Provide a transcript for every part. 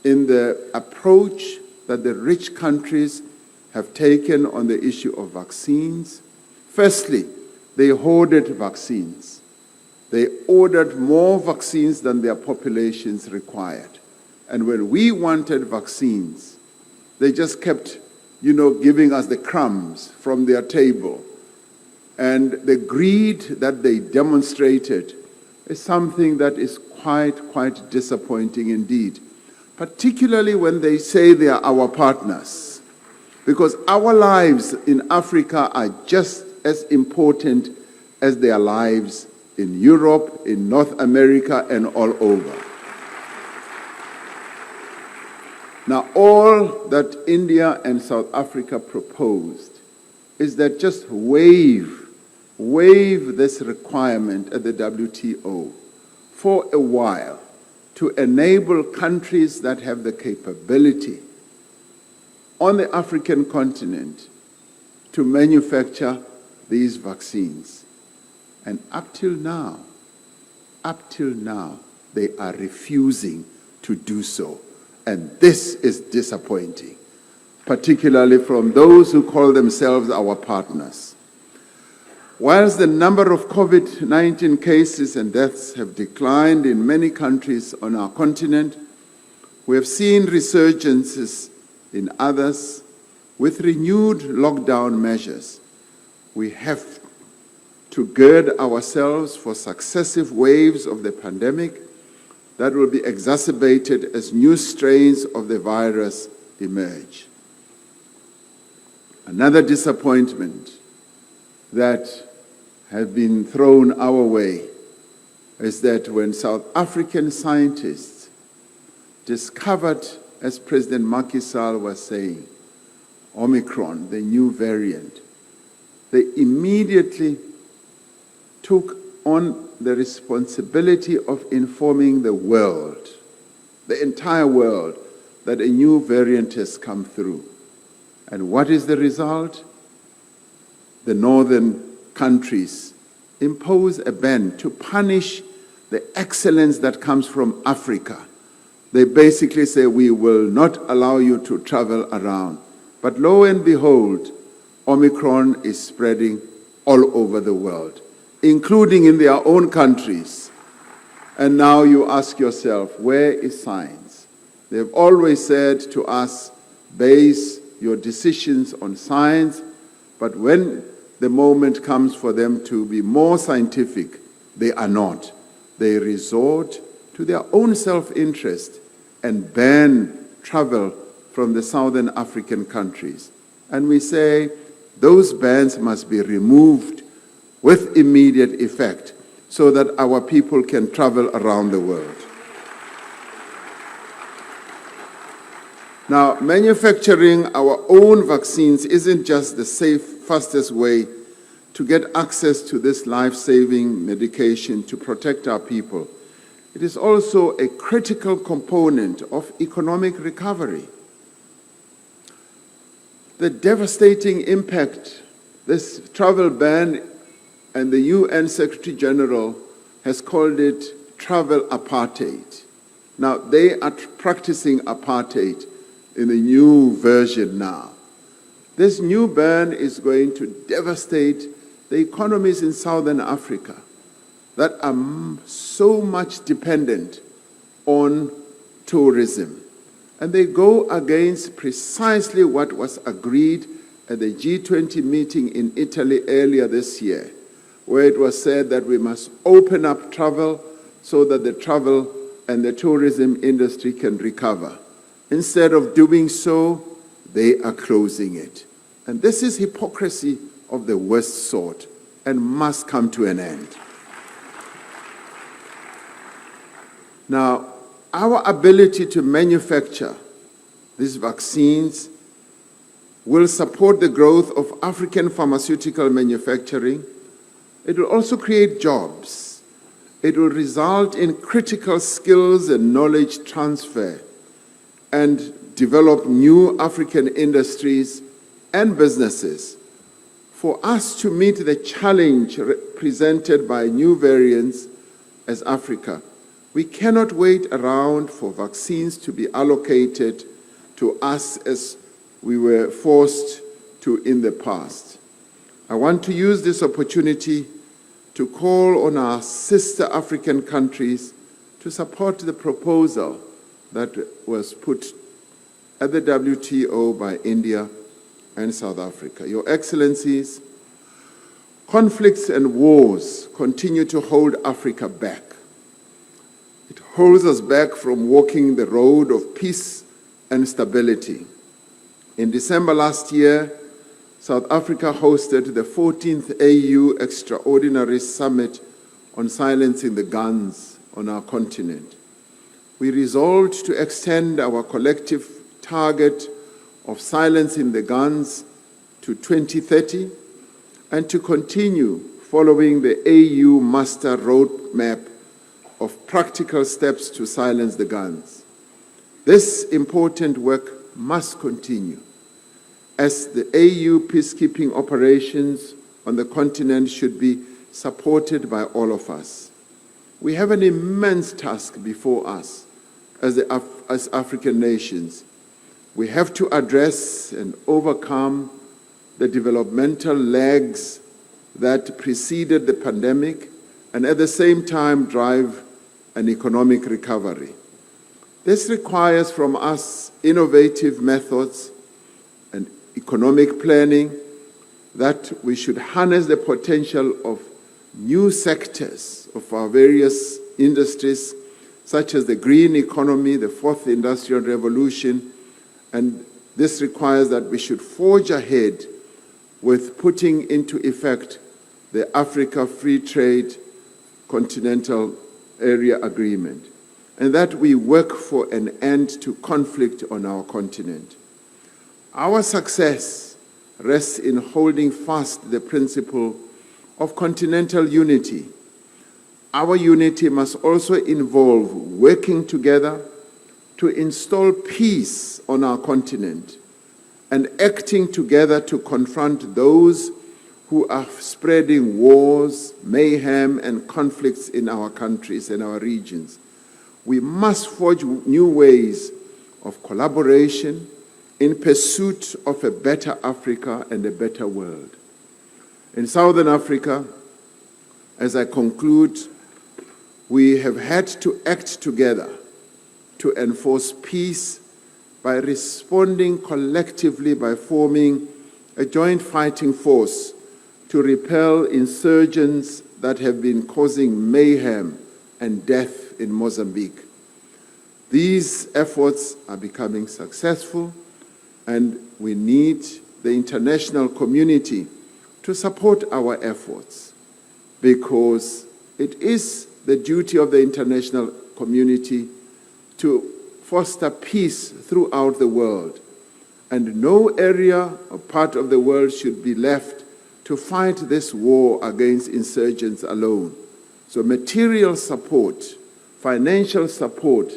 in the approach that the rich countries have taken on the issue of vaccines. Firstly, they hoarded vaccines. They ordered more vaccines than their populations required. And when we wanted vaccines, they just kept, giving us the crumbs from their table. And the greed that they demonstrated is something that is quite disappointing indeed, particularly when they say they are our partners. Because our lives in Africa are just as important as their lives in Europe, in North America, and all over. Now, all that India and South Africa proposed is that just waive this requirement at the WTO for a while to enable countries that have the capability on the African continent to manufacture these vaccines. And up till now, they are refusing to do so. And this is disappointing, particularly from those who call themselves our partners. Whilst the number of COVID-19 cases and deaths have declined in many countries on our continent, we have seen resurgences in others with renewed lockdown measures. We have to gird ourselves for successive waves of the pandemic that will be exacerbated as new strains of the virus emerge. Another disappointment that has been thrown our way is that when South African scientists discovered, as President Macky Sall was saying, Omicron, the new variant, they immediately took on the responsibility of informing the world, the entire world, that a new variant has come through. And what is the result? The northern countries impose a ban to punish the excellence that comes from Africa. They basically say, we will not allow you to travel around. But lo and behold, Omicron is spreading all over the world, including in their own countries. And now you ask yourself, where is science? They've always said to us, base your decisions on science, but when the moment comes for them to be more scientific, they are not. They resort to their own self-interest and ban travel from the southern African countries. And we say those bans must be removed with immediate effect so that our people can travel around the world. Now, manufacturing our own vaccines isn't just the fastest way to get access to this life-saving medication to protect our people. It is also a critical component of economic recovery. The devastating impact this travel ban, and the UN Secretary General has called it travel apartheid. Now, they are practicing apartheid in a new version now. This new ban is going to devastate the economies in Southern Africa that are so much dependent on tourism. And they go against precisely what was agreed at the G20 meeting in Italy earlier this year, where it was said that we must open up travel so that the travel and the tourism industry can recover. Instead of doing so, they are closing it. And this is hypocrisy of the worst sort and must come to an end. Now, our ability to manufacture these vaccines will support the growth of African pharmaceutical manufacturing. It will also create jobs. It will result in critical skills and knowledge transfer and develop new African industries and businesses. For us to meet the challenge presented by new variants as Africa, We cannot wait around for vaccines to be allocated to us as we were forced to in the past. I want to use this opportunity to call on our sister African countries to support the proposal that was put at the WTO by India and South Africa. Your Excellencies, conflicts and wars continue to hold Africa back. It holds us back from walking the road of peace and stability. In December last year, South Africa hosted the 14th AU Extraordinary Summit on Silencing the Guns on our continent. We resolved to extend our collective target of silencing the guns to 2030 and to continue following the AU Master Roadmap of practical steps to silence the guns. This important work must continue, as the AU peacekeeping operations on the continent should be supported by all of us. We have an immense task before us as African nations. We have to address and overcome the developmental lags that preceded the pandemic and at the same time drive an economic recovery. This requires from us innovative methods and economic planning, that we should harness the potential of new sectors of our various industries, such as the green economy, the fourth industrial revolution, and this requires that we should forge ahead with putting into effect the Africa Free Trade Continental Area Agreement, and that we work for an end to conflict on our continent. Our success rests in holding fast the principle of continental unity. Our unity must also involve working together to install peace on our continent and acting together to confront those who are spreading wars, mayhem, and conflicts in our countries and our regions. We must forge new ways of collaboration in pursuit of a better Africa and a better world. In Southern Africa, as I conclude, we have had to act together to enforce peace by responding collectively by forming a joint fighting force to repel insurgents that have been causing mayhem and death in Mozambique. These efforts are becoming successful, and we need the international community to support our efforts, because it is the duty of the international community to foster peace throughout the world, and no area or part of the world should be left to fight this war against insurgents alone. So material support, financial support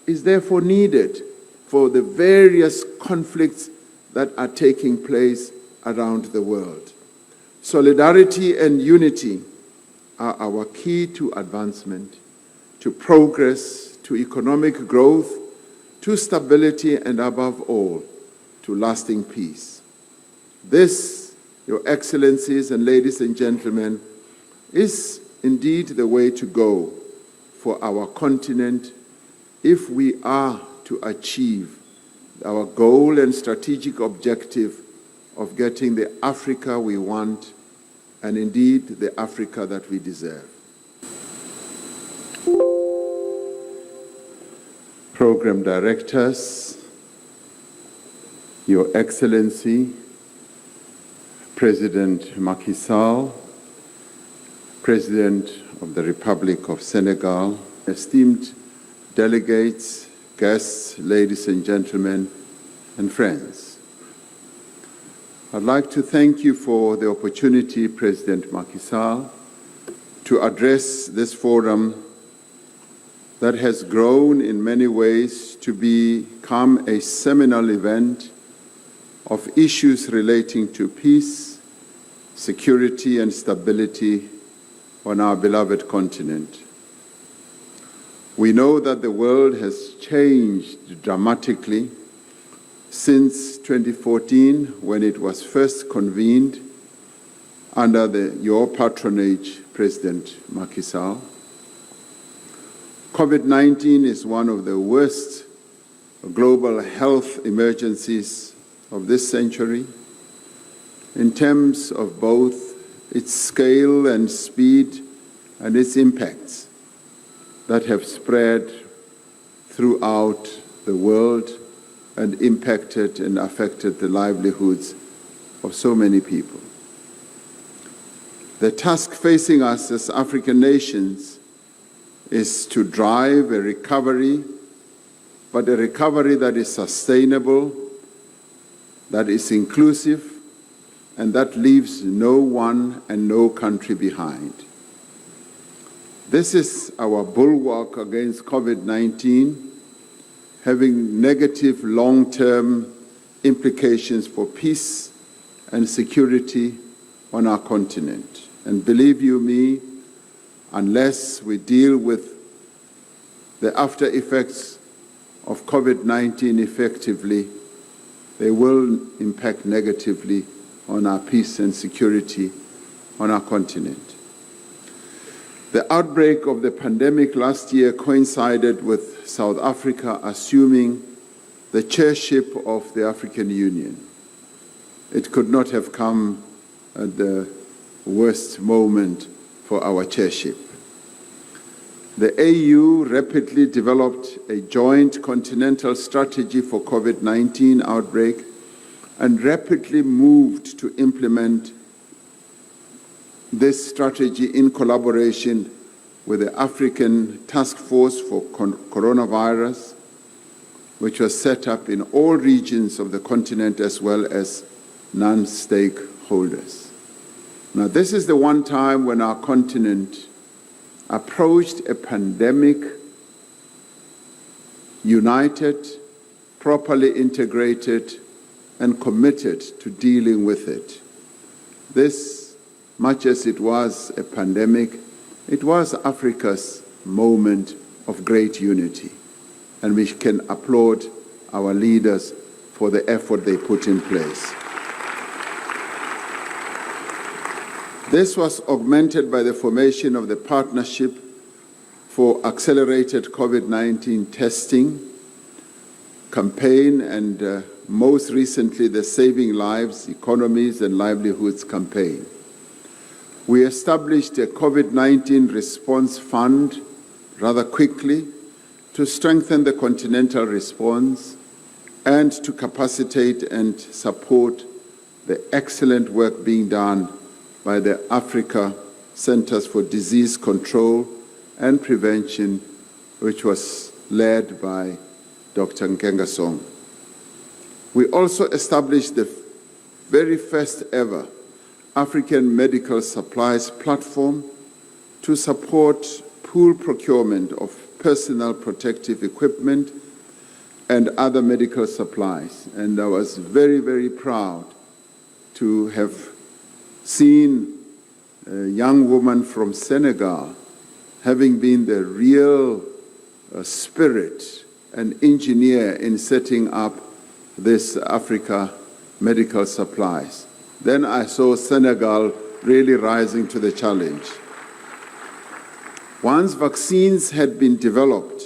is therefore needed for the various conflicts that are taking place around the world. Solidarity and unity are our key to advancement, to progress, to economic growth, to stability, and above all, to lasting peace. This, Your Excellencies and ladies and gentlemen, is indeed the way to go for our continent if we are to achieve our goal and strategic objective of getting the Africa we want, and indeed the Africa that we deserve. Program Directors, Your Excellency, President Macky Sall, President of the Republic of Senegal, esteemed delegates, guests, ladies and gentlemen, and friends. I'd like to thank you for the opportunity, President Macky Sall, to address this forum that has grown in many ways to become a seminal event of issues relating to peace, security, and stability on our beloved continent. We know that the world has changed dramatically since 2014, when it was first convened under your patronage, President Macky Sall. COVID-19 is one of the worst global health emergencies of this century in terms of both its scale and speed and its impacts that have spread throughout the world and impacted and affected the livelihoods of so many people. The task facing us as African nations is to drive a recovery, but a recovery that is sustainable, that is inclusive, and that leaves no one and no country behind. This is our bulwark against COVID-19, having negative long-term implications for peace and security on our continent. And believe you me, unless we deal with the after effects of COVID-19 effectively, they will impact negatively on our peace and security on our continent. The outbreak of the pandemic last year coincided with South Africa assuming the chairship of the African Union. It could not have come at the worst moment for our chairship. The AU rapidly developed a joint continental strategy for COVID-19 outbreak and rapidly moved to implement this strategy in collaboration with the African Task Force for Coronavirus, which was set up in all regions of the continent as well as non-stakeholders. Now, this is the one time when our continent approached a pandemic united, properly integrated, and committed to dealing with it. This, much as it was a pandemic, it was Africa's moment of great unity, and we can applaud our leaders for the effort they put in place. This was augmented by the formation of the Partnership for Accelerated COVID-19 Testing campaign and most recently the Saving Lives, Economies and Livelihoods campaign. We established a COVID-19 response fund rather quickly to strengthen the continental response and to capacitate and support the excellent work being done by the Afrika Centers for Disease Control and Prevention, which was led by Dr. Nkengasong. We also established the very first ever African Medical Supplies Platform to support pool procurement of personal protective equipment and other medical supplies. And I was very, very proud to have seen a young woman from Senegal having been the real spirit and engineer in setting up this Africa Medical Supplies. Then I saw Senegal really rising to the challenge. Once vaccines had been developed,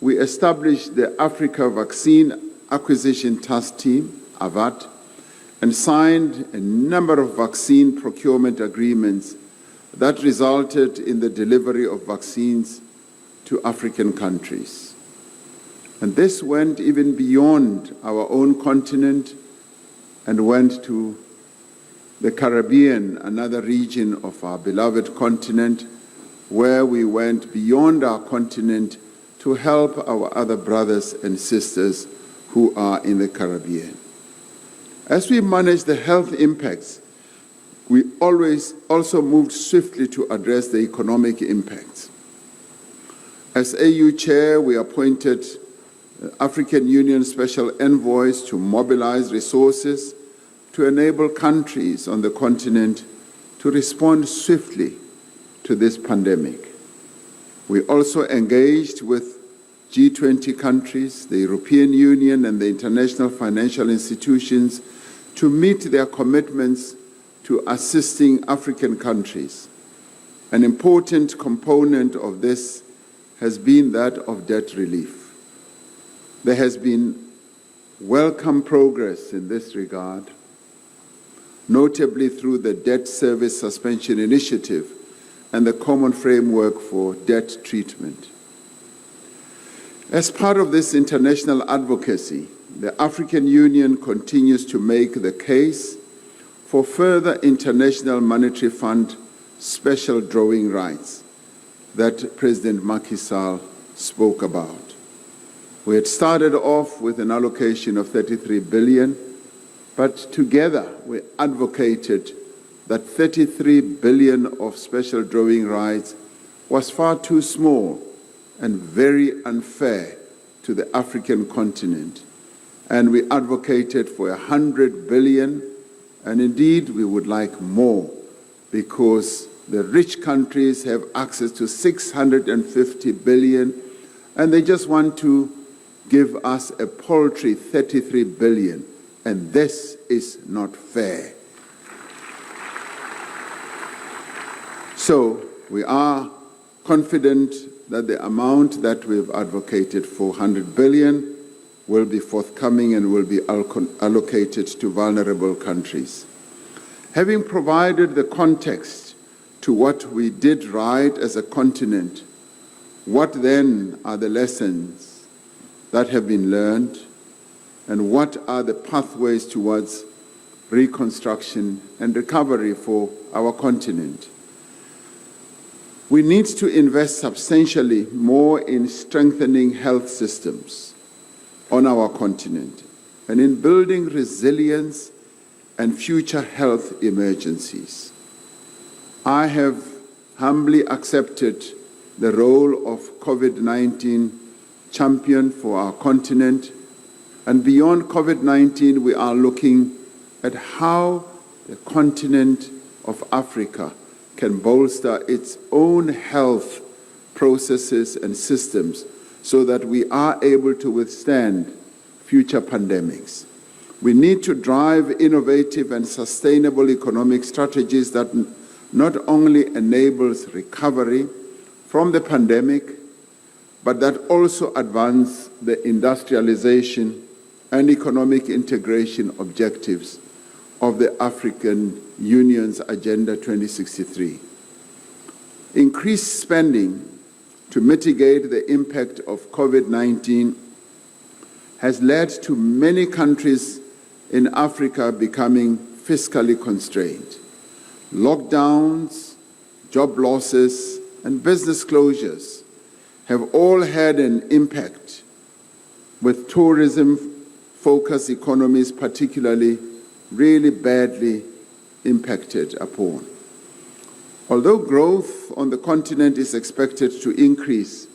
we established the Africa Vaccine Acquisition Task Team, AVAT, and signed a number of vaccine procurement agreements that resulted in the delivery of vaccines to African countries. And this went even beyond our own continent and went to the Caribbean, another region of our beloved continent, where we went beyond our continent to help our other brothers and sisters who are in the Caribbean. As we manage the health impacts, we always also moved swiftly to address the economic impacts. As AU Chair, we appointed African Union Special Envoys to mobilize resources to enable countries on the continent to respond swiftly to this pandemic. We also engaged with G20 countries, the European Union, and the international financial institutions to meet their commitments to assisting African countries. An important component of this has been that of debt relief. There has been welcome progress in this regard, notably through the Debt Service Suspension Initiative and the Common Framework for Debt Treatment. As part of this international advocacy, the African Union continues to make the case for further International Monetary Fund special drawing rights that President Macky Sall spoke about. We had started off with an allocation of 33 billion, but together we advocated that 33 billion of special drawing rights was far too small and very unfair to the African continent. And we advocated for 100 billion, and indeed we would like more, because the rich countries have access to 650 billion, and they just want to give us a paltry 33 billion, and this is not fair. So we are confident that the amount that we've advocated for 100 billion will be forthcoming and will be allocated to vulnerable countries. Having provided the context to what we did right as a continent, what then are the lessons that have been learned, and what are the pathways towards reconstruction and recovery for our continent? We need to invest substantially more in strengthening health systems on our continent and in building resilience and future health emergencies. I have humbly accepted the role of COVID-19 champion for our continent, and beyond COVID-19, we are looking at how the continent of Africa can bolster its own health processes and systems so that we are able to withstand future pandemics. We need to drive innovative and sustainable economic strategies that not only enables recovery from the pandemic, but that also advance the industrialization and economic integration objectives of the African Union's Agenda 2063. Increased spending to mitigate the impact of COVID-19 has led to many countries in Africa becoming fiscally constrained. Lockdowns, job losses, and business closures have all had an impact, with tourism-focused economies particularly really badly impacted upon. Although growth on the continent is expected to increase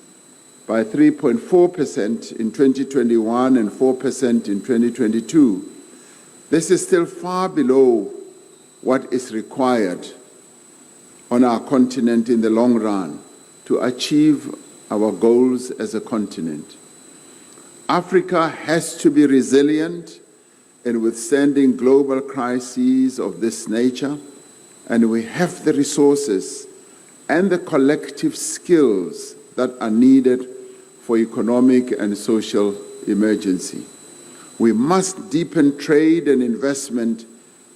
by 3.4% in 2021 and 4% in 2022, this is still far below what is required on our continent in the long run to achieve our goals as a continent. Africa has to be resilient in withstanding global crises of this nature, and we have the resources and the collective skills that are needed for economic and social emergency. We must deepen trade and investment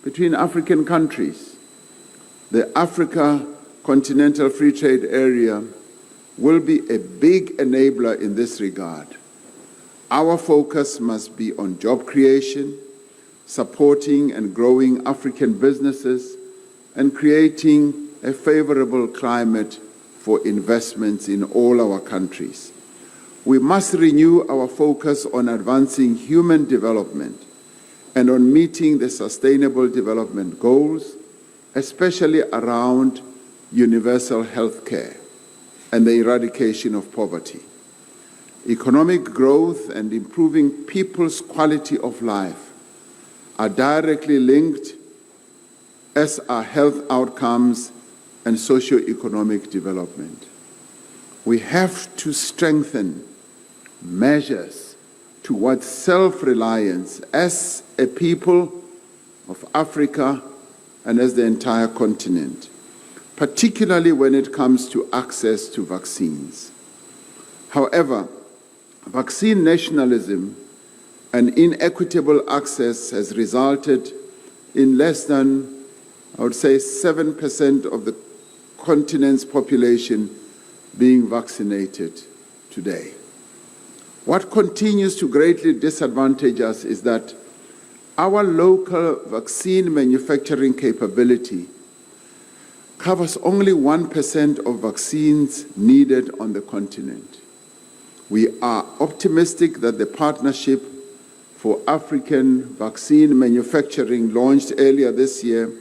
between African countries. The Africa Continental Free Trade Area will be a big enabler in this regard. Our focus must be on job creation, supporting and growing African businesses, and creating a favorable climate for investments in all our countries. We must renew our focus on advancing human development and on meeting the Sustainable Development Goals, especially around universal health care and the eradication of poverty. Economic growth and improving people's quality of life are directly linked, as are health outcomes and socio-economic development. We have to strengthen measures towards self-reliance as a people of Africa and as the entire continent, particularly when it comes to access to vaccines. However, vaccine nationalism and inequitable access has resulted in less than, I would say, 7% of the continent's population being vaccinated today. What continues to greatly disadvantage us is that our local vaccine manufacturing capability covers only 1% of vaccines needed on the continent. We are optimistic that the Partnership for African Vaccine Manufacturing, launched earlier this year,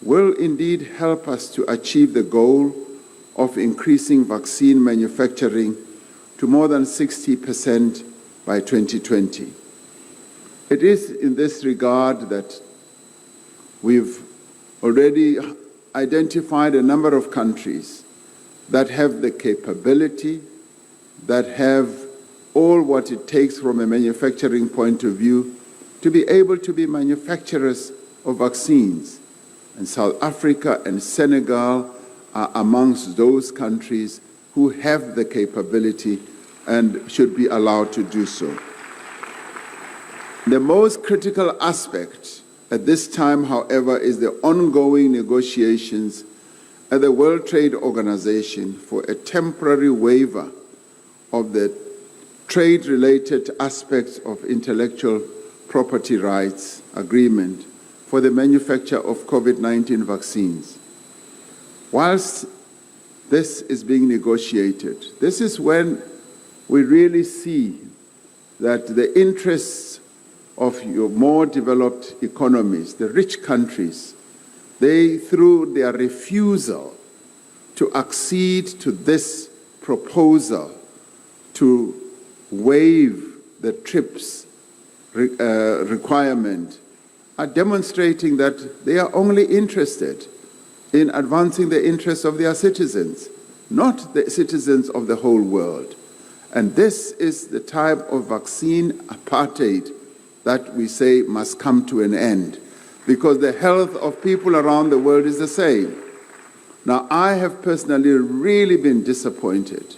will indeed help us to achieve the goal of increasing vaccine manufacturing to more than 60% by 2020. It is in this regard that we've already identified a number of countries that have the capability, that have all what it takes from a manufacturing point of view to be able to be manufacturers of vaccines. And South Africa and Senegal are amongst those countries who have the capability and should be allowed to do so. The most critical aspect at this time, however, is the ongoing negotiations at the World Trade Organization for a temporary waiver of the trade-related aspects of intellectual property rights agreement for the manufacture of COVID-19 vaccines. Whilst this is being negotiated, this is when we really see that the interests of your more developed economies, the rich countries, they, through their refusal to accede to this proposal to waive the TRIPS requirement, are demonstrating that they are only interested in advancing the interests of their citizens, not the citizens of the whole world. And this is the type of vaccine apartheid that we say must come to an end, because the health of people around the world is the same. Now, I have personally really been disappointed